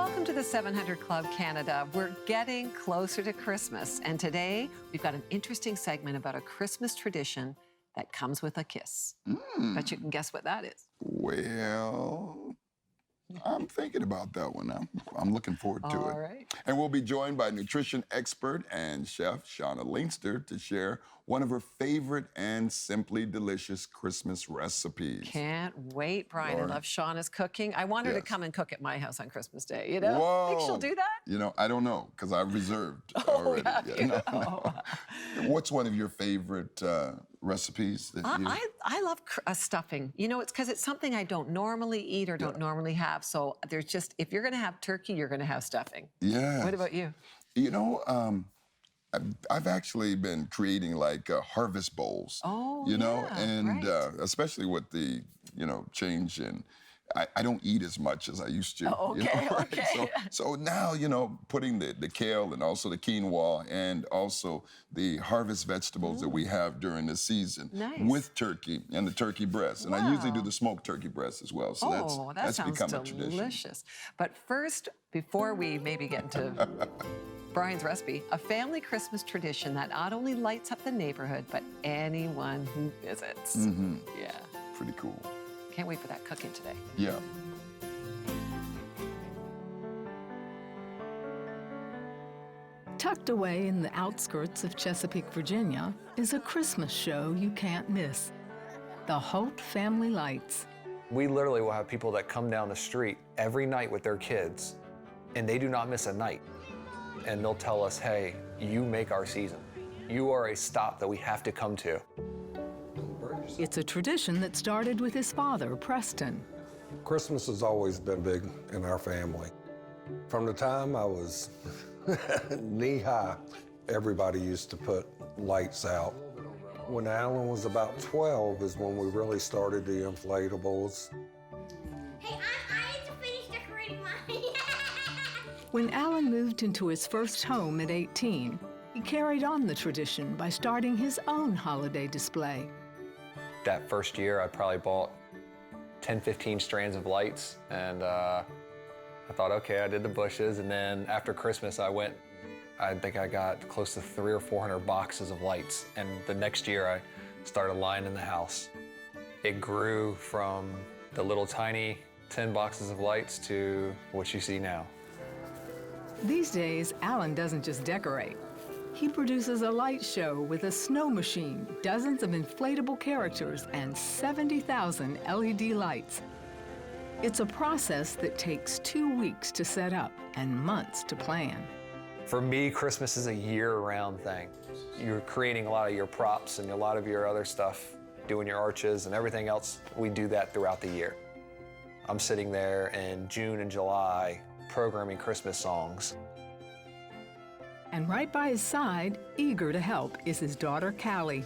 Welcome to the 700 Club Canada. We're getting closer to Christmas, and today we've got an interesting segment about a Christmas tradition that comes with a kiss. Bet you can guess what that is. Well, I'm thinking about that one. I'm looking forward to it. All right. And we'll be joined by nutrition expert and chef Shauna Leinster to share one of her favorite and simply delicious Christmas recipes. Can't wait, Brian. Lord. I love Shauna's cooking. I want her to Yes. come and cook at my house on Christmas Day, you know? Whoa. Think she'll do that? You know, I don't know, because I've reserved already. have you? No, no. What's one of your favorite recipes that you... I love stuffing. You know, it's because it's something I don't normally eat or don't normally have. So there's just, if you're going to have turkey, you're going to have stuffing. Yeah. What about you? You know, I've actually been creating like harvest bowls. Oh, you know, yeah, and right. especially with the, you know, change in, I don't eat as much as I used to. Oh, you know, okay, right? okay. So now, you know, putting the kale and also the quinoa and also the harvest vegetables that we have during the season with turkey and the turkey breast. And I usually do the smoked turkey breast as well. So that's sounds become a tradition. delicious. But first, before we maybe get into Brian's recipe, a family Christmas tradition that not only lights up the neighborhood, but anyone who visits. Yeah. Pretty cool. Can't wait for that cooking today. Yeah. Tucked away in the outskirts of Chesapeake, Virginia, is a Christmas show you can't miss. The Holt Family Lights. We literally will have people that come down the street every night with their kids, and they do not miss a night. And they'll tell us, hey, you make our season. You are a stop that we have to come to. It's a tradition that started with his father, Preston. Christmas has always been big in our family. From the time I was knee-high, everybody used to put lights out. When Alan was about 12 is when we really started the inflatables. Hey, I need to finish decorating mine. When Alan moved into his first home at 18, he carried on the tradition by starting his own holiday display. That first year, I probably bought 10, 15 strands of lights, and I thought, okay, I did the bushes, and then after Christmas, I think I got close to 300 or 400 boxes of lights, and the next year, I started lining the house. It grew from the little tiny 10 boxes of lights to what you see now. These days, Alan doesn't just decorate. He produces a light show with a snow machine, dozens of inflatable characters, and 70,000 LED lights. It's a process that takes 2 weeks to set up and months to plan. For me, Christmas is a year-round thing. You're creating a lot of your props and a lot of your other stuff, doing your arches and everything else. We do that throughout the year. I'm sitting there in June and July programming Christmas songs. And right by his side, eager to help, is his daughter, Callie.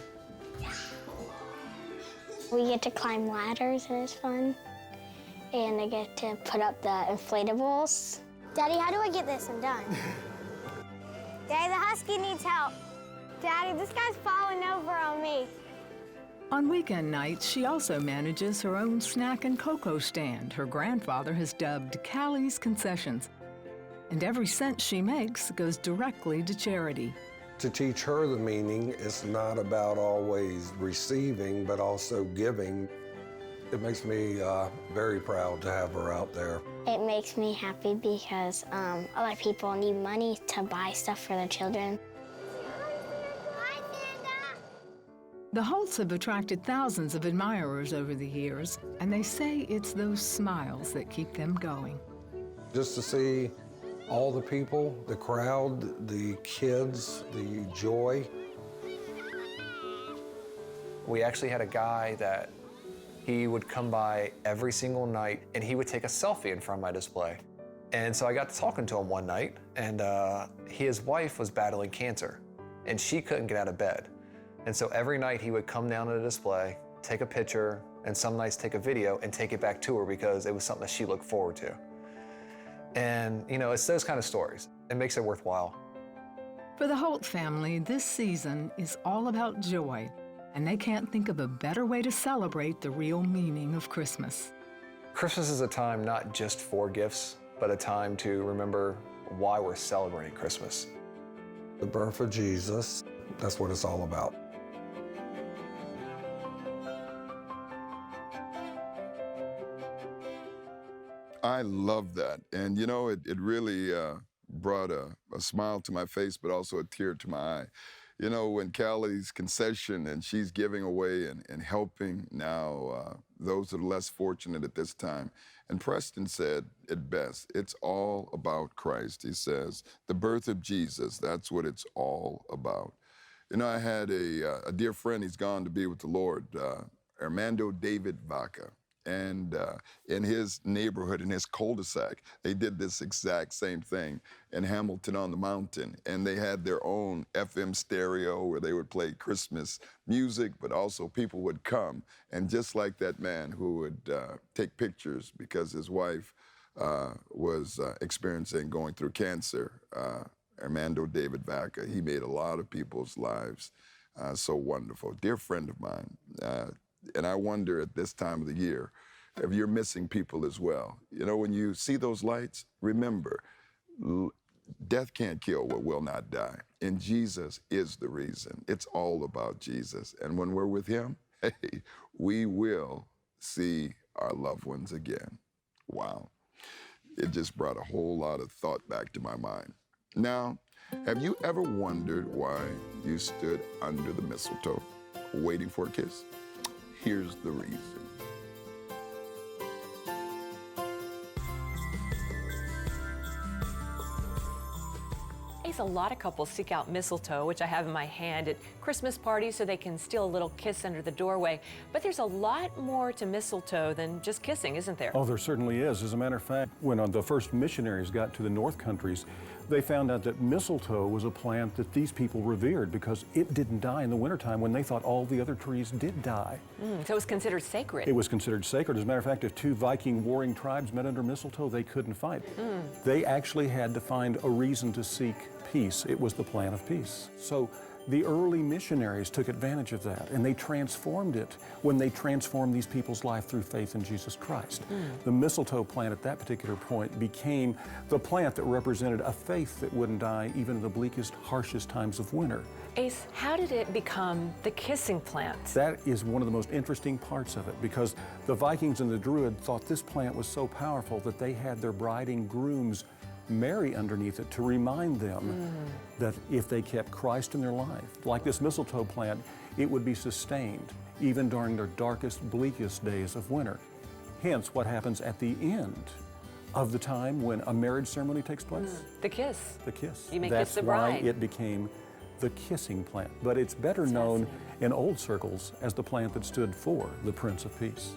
We get to climb ladders, and it's fun. And I get to put up the inflatables. Daddy, how do I get this undone? Daddy, the husky needs help. Daddy, this guy's falling over on me. On weekend nights, she also manages her own snack and cocoa stand her grandfather has dubbed Callie's Concessions. And every cent she makes goes directly to charity. To teach her the meaning, it's not about always receiving, but also giving. It makes me very proud to have her out there. It makes me happy because a lot of people need money to buy stuff for their children. The Holts have attracted thousands of admirers over the years, and they say it's those smiles that keep them going. Just to see all the people, the crowd, the kids, the joy. We actually had a guy that he would come by every single night and he would take a selfie in front of my display. And so I got to talking to him one night, and his wife was battling cancer and she couldn't get out of bed. And so every night he would come down to the display, take a picture, and some nights take a video and take it back to her because it was something that she looked forward to. And, you know, it's those kind of stories. It makes it worthwhile. For the Holt family, this season is all about joy, and they can't think of a better way to celebrate the real meaning of Christmas. Christmas is a time not just for gifts, but a time to remember why we're celebrating Christmas. The birth of Jesus, that's what it's all about. I love that. And you know, it really brought a smile to my face, but also a tear to my eye. You know, when Callie's concession and she's giving away and helping now those that are less fortunate at this time. And Preston said it best, it's all about Christ. He says, the birth of Jesus, that's what it's all about. You know, I had a dear friend, he's gone to be with the Lord, Armando David Vaca. And in his neighborhood, in his cul-de-sac, they did this exact same thing in Hamilton on the Mountain. And they had their own FM stereo where they would play Christmas music, but also people would come. And just like that man who would take pictures because his wife was going through cancer, Armando David Vaca, he made a lot of people's lives so wonderful. Dear friend of mine. And I wonder at this time of the year if you're missing people as well. You know, when you see those lights, remember, death can't kill what will not die. And Jesus is the reason. It's all about Jesus. And when we're with him, hey, we will see our loved ones again. Wow. It just brought a whole lot of thought back to my mind. Now, have you ever wondered why you stood under the mistletoe waiting for a kiss? Here's the reason. A lot of couples seek out mistletoe, which I have in my hand, at Christmas parties so they can steal a little kiss under the doorway. But there's a lot more to mistletoe than just kissing, isn't there? Oh, there certainly is. As a matter of fact, when the first missionaries got to the North Countries, they found out that mistletoe was a plant that these people revered because it didn't die in the wintertime when they thought all the other trees did die. So it was considered sacred. It was considered sacred. As a matter of fact, if two Viking warring tribes met under mistletoe, they couldn't fight. They actually had to find a reason to seek peace. It was the plant of peace. So the early missionaries took advantage of that, and they transformed it when they transformed these people's life through faith in Jesus Christ. The mistletoe plant at that particular point became the plant that represented a faith that wouldn't die even in the bleakest, harshest times of winter. Ace, how did it become the kissing plant? That is one of the most interesting parts of it, because the Vikings and the Druid thought this plant was so powerful that they had their bride and grooms marry underneath it to remind them that if they kept Christ in their life, like this mistletoe plant, it would be sustained even during their darkest, bleakest days of winter. Hence, what happens at the end of the time when a marriage ceremony takes place? The kiss. The kiss. You may That's kiss the bride. why it became the kissing plant. But it's better known in old circles as the plant that stood for the Prince of Peace.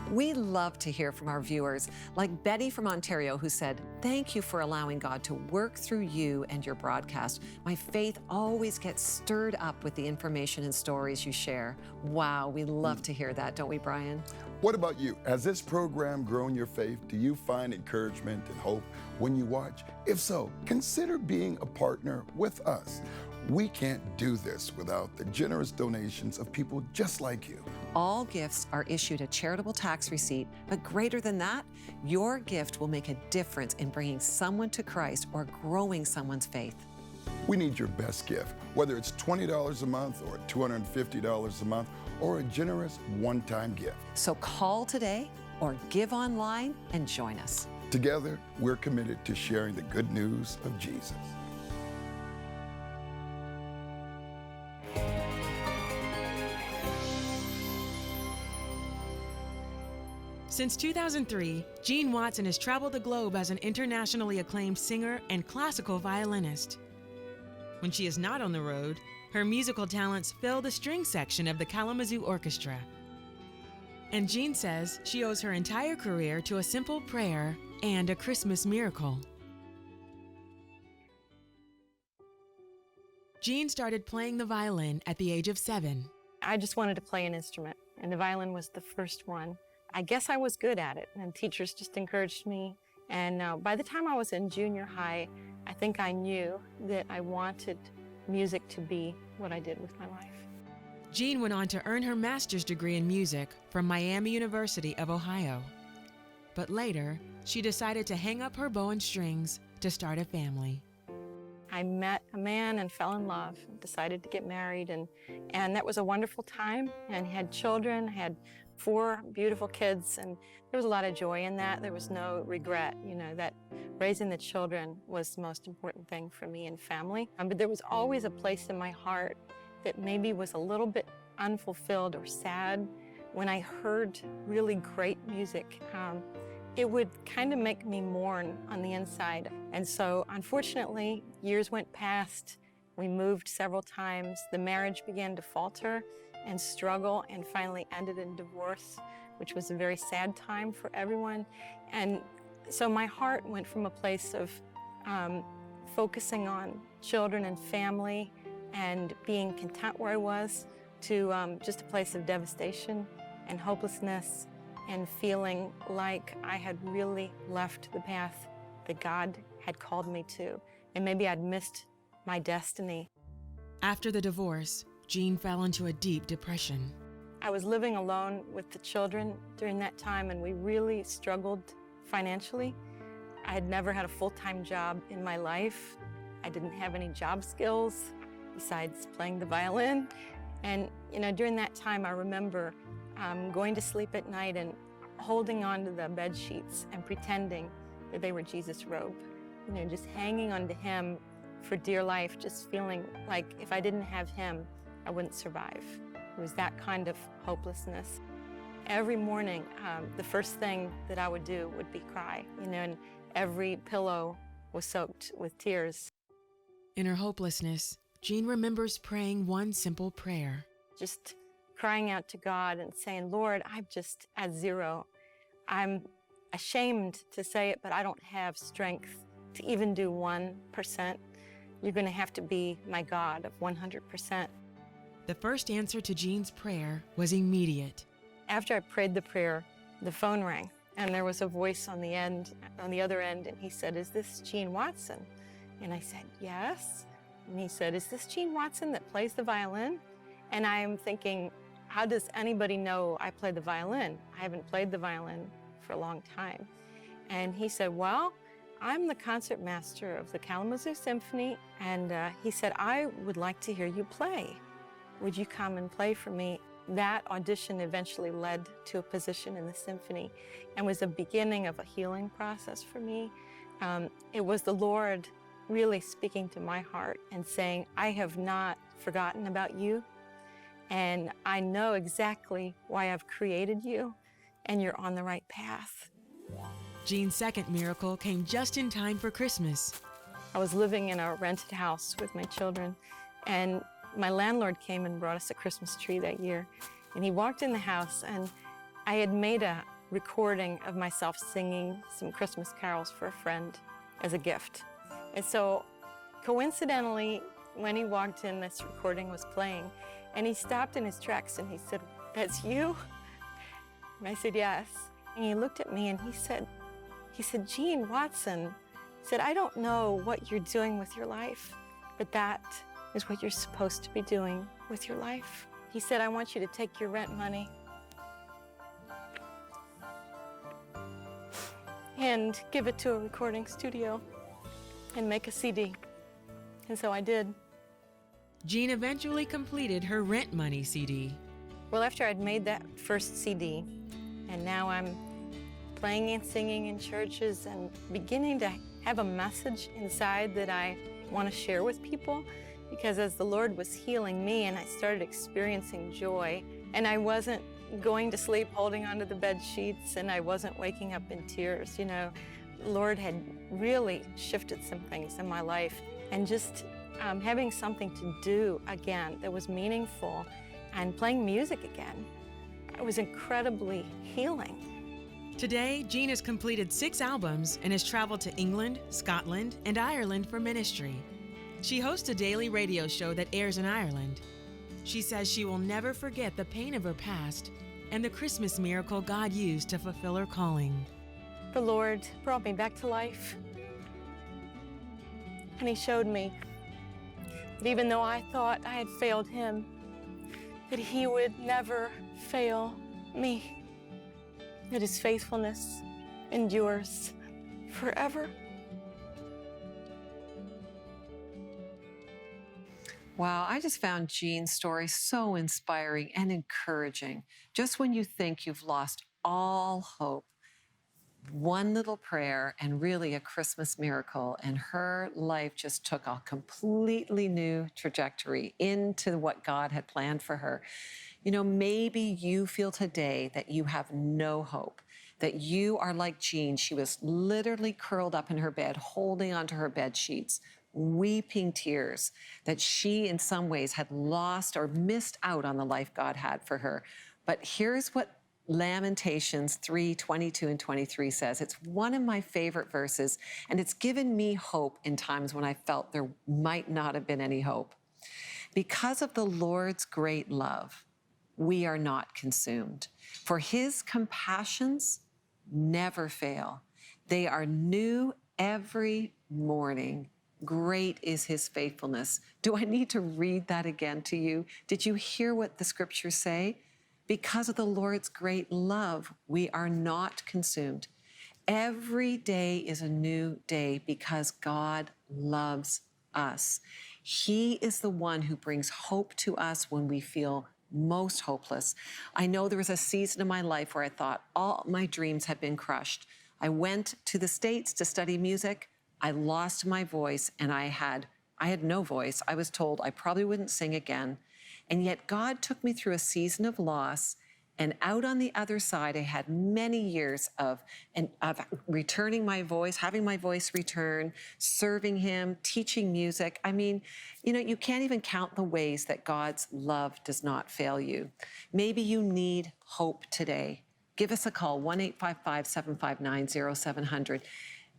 We love to hear from our viewers, like Betty from Ontario, who said, "Thank you for allowing God to work through you and your broadcast. My faith always gets stirred up with the information and stories you share." Wow, we love to hear that, don't we, Brian? What about you? Has this program grown your faith? Do you find encouragement and hope when you watch? If so, consider being a partner with us. We can't do this without the generous donations of people just like you. All gifts are issued a charitable tax receipt, but greater than that, your gift will make a difference in bringing someone to Christ or growing someone's faith. We need your best gift, whether it's $20 a month or $250 a month or a generous one-time gift. So call today or give online and join us. Together, we're committed to sharing the good news of Jesus. Since 2003, Jean Watson has traveled the globe as an internationally acclaimed singer and classical violinist. When she is not on the road, her musical talents fill the string section of the Kalamazoo Orchestra. And Jean says she owes her entire career to a simple prayer and a Christmas miracle. Jean started playing the violin at the age of 7. I just wanted to play an instrument, and the violin was the first one. I guess I was good at it, and teachers just encouraged me. And by the time I was in junior high, I think I knew that I wanted music to be what I did with my life. Jean went on to earn her master's degree in music from Miami University of Ohio. But later, she decided to hang up her bow and strings to start a family. I met a man and fell in love, and decided to get married, and that was a wonderful time, and had children, had 4 beautiful kids, and there was a lot of joy in that. There was no regret, you know, that raising the children was the most important thing for me and family. But there was always a place in my heart that maybe was a little bit unfulfilled or sad. When I heard really great music, it would kind of make me mourn on the inside. And so, unfortunately, years went past. We moved several times. The marriage began to falter and struggle, and finally ended in divorce, which was a very sad time for everyone. And so my heart went from a place of focusing on children and family and being content where I was to just a place of devastation and hopelessness, and feeling like I had really left the path that God had called me to, and maybe I'd missed my destiny. After the divorce, Jean fell into a deep depression. I was living alone with the children during that time, and we really struggled financially. I had never had a full-time job in my life. I didn't have any job skills besides playing the violin. And you know, during that time, I remember going to sleep at night and holding onto the bed sheets and pretending that they were Jesus' robe. You know, just hanging onto him for dear life, just feeling like if I didn't have him, I wouldn't survive. It was that kind of hopelessness. Every morning, the first thing that I would do would be cry, you know, and every pillow was soaked with tears. In her hopelessness, Jean remembers praying one simple prayer. Just crying out to God and saying, Lord, I'm just at zero. I'm ashamed to say it, but I don't have strength to even do 1%. You're going to have to be my God of 100%. The first answer to Jean's prayer was immediate. After I prayed the prayer, the phone rang, and there was a voice on the other end, and he said, is this Jean Watson? And I said, yes. And he said, is this Jean Watson that plays the violin? And I am thinking, how does anybody know I play the violin? I haven't played the violin for a long time. And he said, well, I'm the concert master of the Kalamazoo Symphony, and he said, I would like to hear you play. Would you come and play for me? That audition eventually led to a position in the symphony and was the beginning of a healing process for me. It was the Lord really speaking to my heart and saying, I have not forgotten about you, and I know exactly why I've created you, and you're on the right path. Jean's second miracle came just in time for Christmas. I was living in a rented house with my children, and my landlord came and brought us a Christmas tree that year. And he walked in the house, and I had made a recording of myself singing some Christmas carols for a friend as a gift. And so, coincidentally, when he walked in, this recording was playing, and he stopped in his tracks and he said, that's you? And I said, yes. And he looked at me and he said, Jean Watson, he said, I don't know what you're doing with your life, but that is what you're supposed to be doing with your life. He said, I want you to take your rent money and give it to a recording studio and make a CD. And so I did. Jean eventually completed her Rent Money CD. Well, after I'd made that first CD, and now I'm playing and singing in churches and beginning to have a message inside that I want to share with people, because as the Lord was healing me and I started experiencing joy, and I wasn't going to sleep holding onto the bed sheets, and I wasn't waking up in tears, you know, the Lord had really shifted some things in my life, and just having something to do again that was meaningful and playing music again, it was incredibly healing. Today, Jean has completed 6 albums and has traveled to England, Scotland, and Ireland for ministry. She hosts a daily radio show that airs in Ireland. She says she will never forget the pain of her past and the Christmas miracle God used to fulfill her calling. The Lord brought me back to life, and He showed me that even though I thought I had failed Him, that he would never fail me, that his faithfulness endures forever. Wow, I just found Jean's story so inspiring and encouraging. Just when you think you've lost all hope, one little prayer and really a Christmas miracle, and her life just took a completely new trajectory into what God had planned for her. You know, maybe you feel today that you have no hope, that you are like Jean. She was literally curled up in her bed, holding onto her bed sheets, weeping tears, that she in some ways had lost or missed out on the life God had for her. But here's what Lamentations 3:22 and 23 says. It's one of my favorite verses, and it's given me hope in times when I felt there might not have been any hope. Because of the Lord's great love, we are not consumed, for his compassions never fail. They are new every morning. Great is his faithfulness. Do I need to read that again to you? Did you hear what the scriptures say? Because of the Lord's great love, we are not consumed. Every day is a new day because God loves us. He is the one who brings hope to us when we feel most hopeless. I know there was a season in my life where I thought all my dreams had been crushed. I went to the States to study music. I lost my voice, and I had no voice. I was told I probably wouldn't sing again. And yet God took me through a season of loss, and out on the other side, I had many years of returning my voice, having my voice return, serving him, teaching music. I mean, you know, you can't even count the ways that God's love does not fail you. Maybe you need hope today. Give us a call, 1-855-759-0700.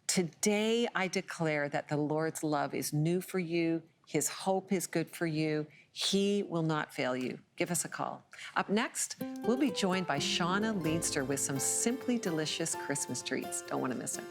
Today, I declare that the Lord's love is new for you. His hope is good for you. He will not fail you. Give us a call. Up next, we'll be joined by Shauna Leidster with some simply delicious Christmas treats. Don't want to miss it.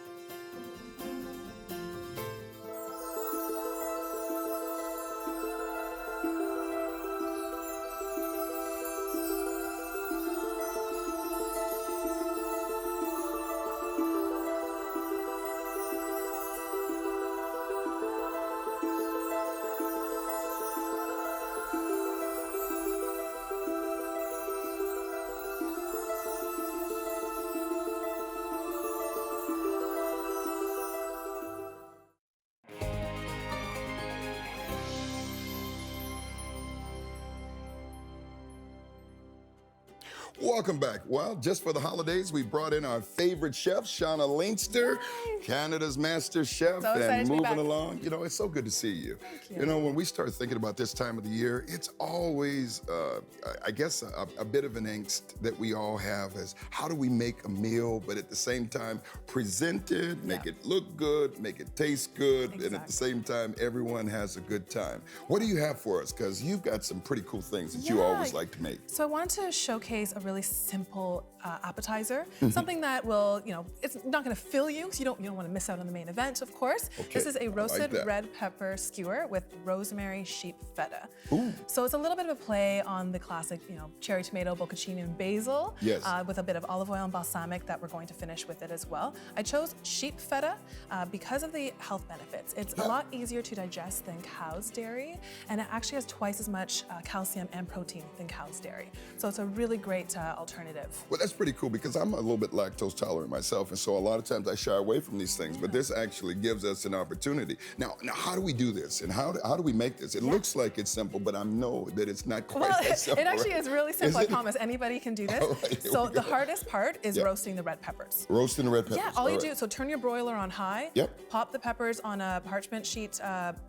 Welcome back. Well, just for the holidays, we brought in our favorite chef, Shauna Leidster, Canada's master chef, and moving along. You know, it's so good to see you. You know, when we start thinking about this time of the year, it's always, I guess, a bit of an angst that we all have as how do we make a meal, but at the same time, present it, make it look good, make it taste good, and at the same time, everyone has a good time. What do you have for us? Because you've got some pretty cool things that you always like to make. So I want to showcase a really simple appetizer, something that will, you know, it's not going to fill you, so you don't want to miss out on the main event, of course. Okay. This is a roasted red pepper skewer with rosemary sheep feta. Ooh. So it's a little bit of a play on the classic, you know, cherry tomato, bocconcini, and basil, with a bit of olive oil and balsamic that we're going to finish with it as well. I chose sheep feta because of the health benefits. It's a lot easier to digest than cow's dairy, and it actually has twice as much calcium and protein than cow's dairy. So it's a really great alternative. Well, that's pretty cool because I'm a little bit lactose tolerant myself, and so a lot of times I shy away from these things, but this actually gives us an opportunity. Now how do we do this, and how do we make this? It looks like it's simple, but I know that it's not quite that simple. It actually is really simple, I promise. Anybody can do this. So the hardest part is roasting the red peppers. Roasting the red peppers. Yeah, all you do, so turn your broiler on high, pop the peppers on a parchment sheet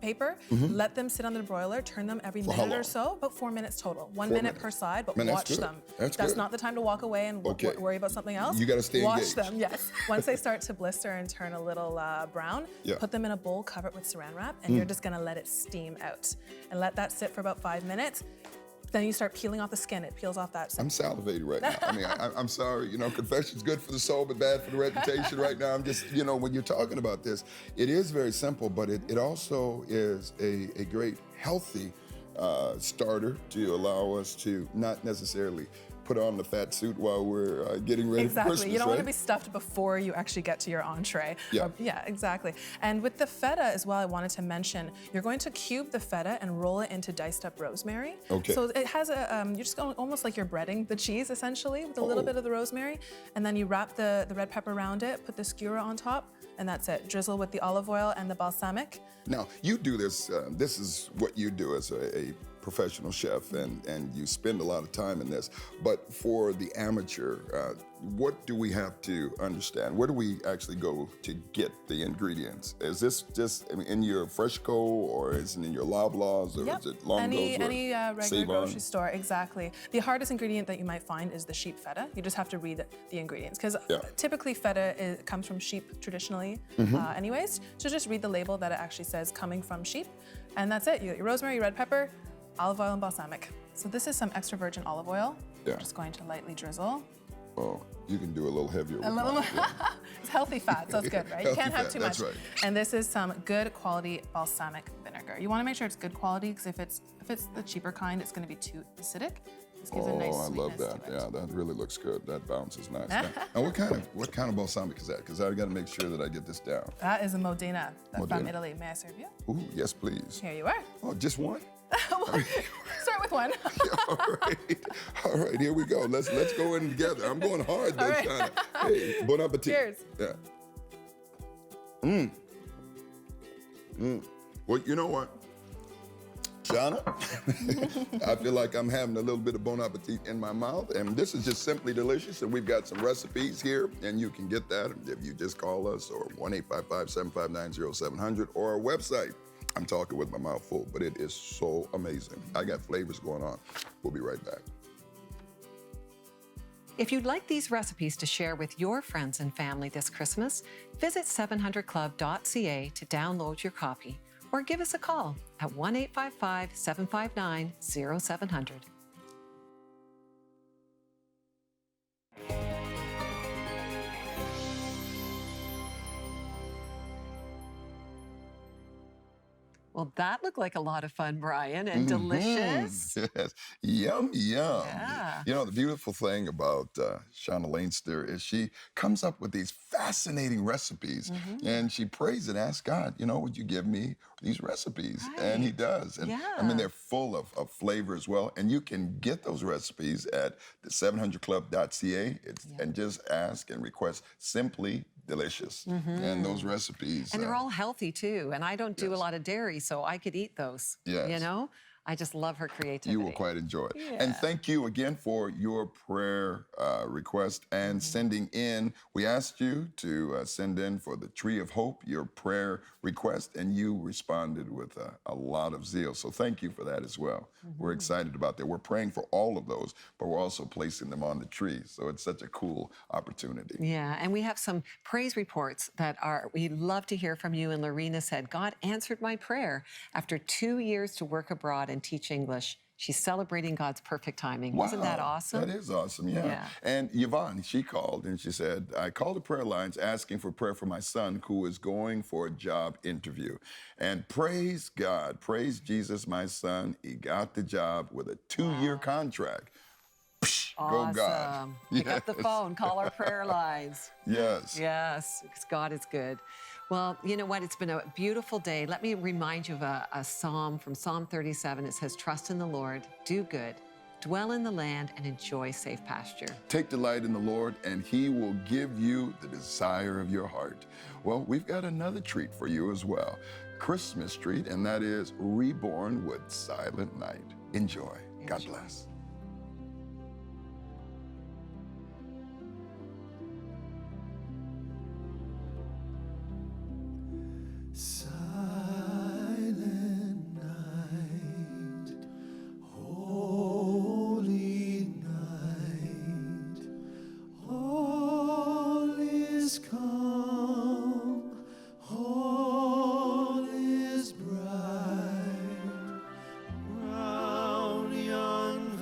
paper, let them sit on the broiler, turn them every minute or so, about 4 minutes total. 1 minute per side, but watch them. That's not the time to walk away and worry about something else. You gotta stay Watch engaged. them, yes. Once they start to blister and turn a little brown, put them in a bowl, cover it with saran wrap, and you're just gonna let it steam out. And let that sit for about 5 minutes. Then you start peeling off the skin. It peels off that. I'm salivating right now. I mean, I'm sorry, you know, confession's good for the soul, but bad for the reputation right now. I'm just, you know, when you're talking about this, it is very simple, but it also is a great, healthy starter to allow us to not necessarily put on the fat suit while we're getting ready for Christmas, You don't want to right? be stuffed before you actually get to your entree. Yeah. Yeah, exactly. And with the feta as well, I wanted to mention, you're going to cube the feta and roll it into diced up rosemary. Okay. So it has a, you're just going almost like you're breading the cheese essentially with a little bit of the rosemary. And then you wrap the red pepper around it, put the skewer on top, and that's it. Drizzle with the olive oil and the balsamic. Now, you do this, this is what you do as a professional chef, and you spend a lot of time in this. But for the amateur, what do we have to understand? Where do we actually go to get the ingredients? Is this just in your Freshco, or is it in your Loblaws, or is it Longo's? Any regular grocery store, exactly. The hardest ingredient that you might find is the sheep feta. You just have to read the ingredients, because typically feta comes from sheep traditionally anyways. So just read the label that it actually says coming from sheep, and that's it. You got your rosemary, your red pepper, olive oil, and balsamic. So this is some extra virgin olive oil. Yeah. I'm just going to lightly drizzle. Oh, you can do a little heavier. A little more. It's healthy fat, so it's good, right? You can't have too much. That's right. And this is some good quality balsamic vinegar. You want to make sure it's good quality, because if it's the cheaper kind, it's going to be too acidic. This gives a nice I love sweetness that. to it. Yeah, that really looks good. That bounces nice. And what kind of balsamic is that? Because I got to make sure that I get this down. That is a Modena from Modena. Italy. May I serve you? Ooh, yes, please. Here you are. Oh, just one? Start with one. All right, here we go. Let's go in together. I'm going hard this right. time. Hey, bon appetit. Cheers. Yeah. Well, you know what, Shauna? I feel like I'm having a little bit of bon appetit in my mouth, and this is just simply delicious. And we've got some recipes here, and you can get that if you just call us, or 1-855-759-0700, or our website. I'm talking with my mouth full, but it is so amazing. I got flavors going on. We'll be right back. If you'd like these recipes to share with your friends and family this Christmas, visit 700club.ca to download your copy, or give us a call at 1-855-759-0700. Well, that looked like a lot of fun, Brian, and delicious. Yes, yum, yum. Yeah. You know, the beautiful thing about Shauna Leinster is she comes up with these fascinating recipes, and she prays and asks God, you know, would you give me these recipes? Right. And he does. And I mean, they're full of flavor as well. And you can get those recipes at the 700club.ca and just ask and request Simply Delicious. And those recipes. And they're all healthy too. And I don't do a lot of dairy, so I could eat those. Yes. You know? I just love her creativity. You will quite enjoy it. Yeah. And thank you again for your prayer request and sending in. We asked you to send in for the Tree of Hope, your prayer request, and you responded with a lot of zeal. So thank you for that as well. We're excited about that. We're praying for all of those, but we're also placing them on the tree. So it's such a cool opportunity. Yeah, and we have some praise reports that we'd love to hear from you. And Lorena said, God answered my prayer. After 2 years to work abroad and teach English, she's celebrating God's perfect timing. Wow, Isn't that awesome? That is awesome, yeah. And Yvonne, she called and she said, I called the prayer lines asking for prayer for my son who is going for a job interview. And praise God, praise Jesus, my son. He got the job with a 2-year contract. Psh, Awesome. Go God. Pick up the phone, call our prayer lines. Yes. Yes, because God is good. Well, you know what? It's been a beautiful day. Let me remind you of a psalm from Psalm 37. It says, trust in the Lord, do good, dwell in the land, and enjoy safe pasture. Take delight in the Lord, and he will give you the desire of your heart. Well, we've got another treat for you as well. Christmas treat, and that is Reborn with Silent Night. Enjoy. God bless. Silent night, holy night, all is calm, all is bright, round yon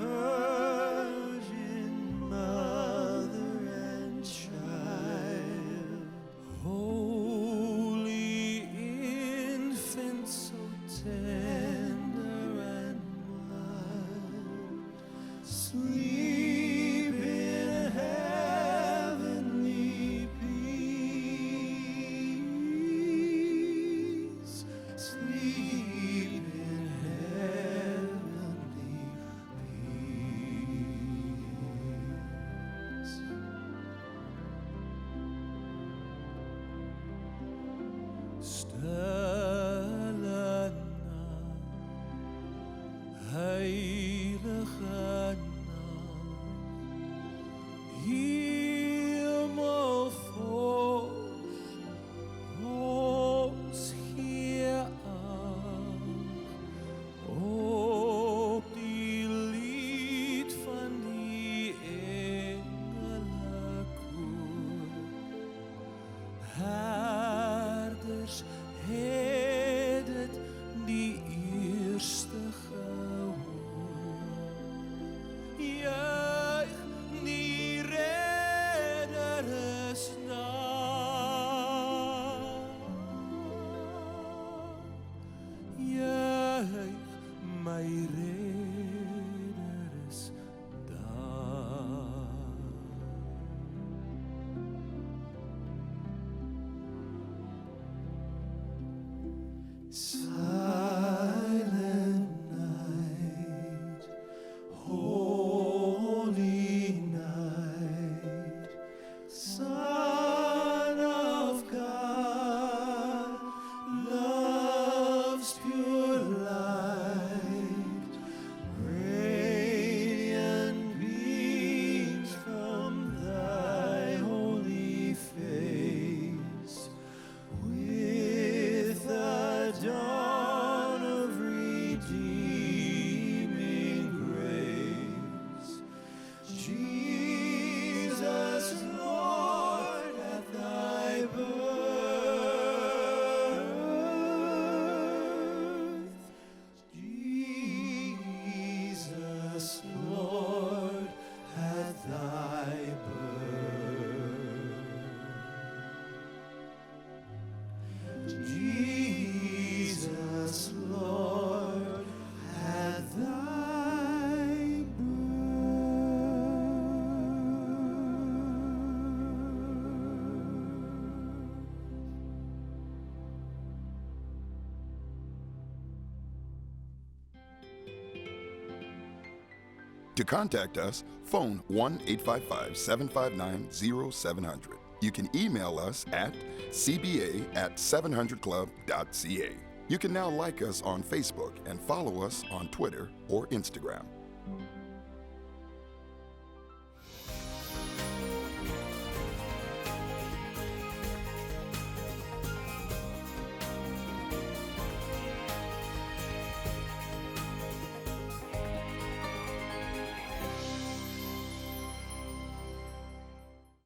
kinders het dit die eerste gehoor. Juich, die redder is daar. Juich, my redder is daar. Silent night, holy night, Son of God, love's pure light, radiant beams from thy holy face, with the dawn of redeeming grace. Jesus, Lord, at thy birth. Jesus, Lord, at thy birth. Jesus, Lord, at thy To contact us, phone 1-855-759-0700. You can email us at cba@700club.ca. You can now like us on Facebook and follow us on Twitter or Instagram.